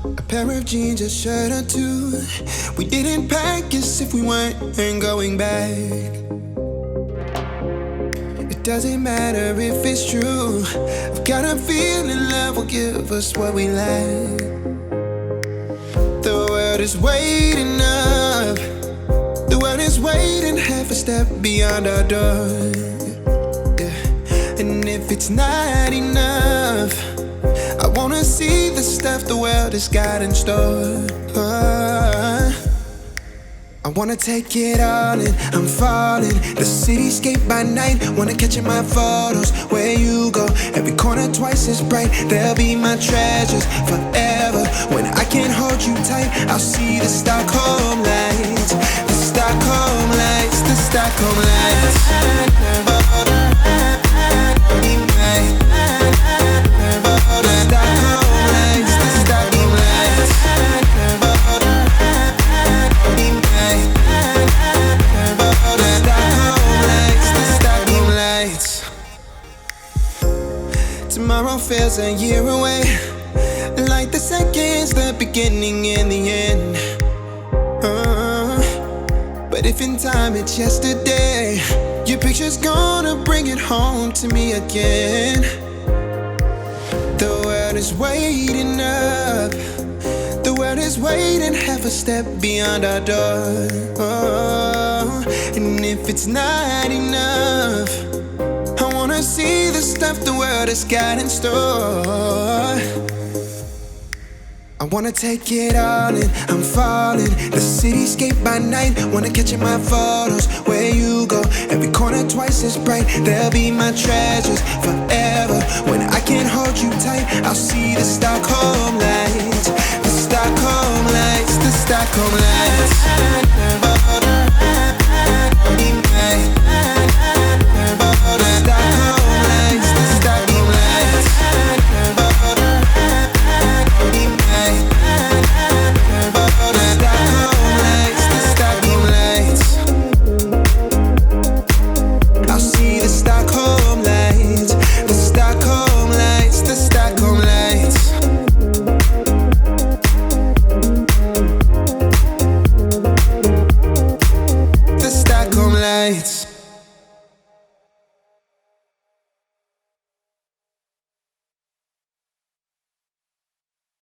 A pair of jeans, a shirt or two. We didn't pack as if we weren't going back. It doesn't matter if it's true. I've got a feeling love will give us what we lack. The world is waiting up. The world is waiting half a step beyond our door. Yeah. And if it's not enough, I wanna see the stuff the world has got in store. I wanna take it all in, I'm falling. The cityscape by night, wanna catch in my photos. Where you go, every corner twice as bright. They'll be my treasures forever. When I can't hold you tight, I'll see the Stockholm lights. The Stockholm lights, the Stockholm lights. Tomorrow feels a year away, like the seconds, the beginning and the end. But if in time it's yesterday, your picture's gonna bring it home to me again. The world is waiting up. The world is waiting half a step beyond our door. And if it's not enough, I wanna see the stuff the world has got in store. I wanna take it all in, I'm falling. The cityscape by night, wanna catch in my photos. Where you go, every corner twice as bright. They'll be my treasures forever. When I can't hold you tight, I'll see the Stockholm lights. The Stockholm lights, the Stockholm lights.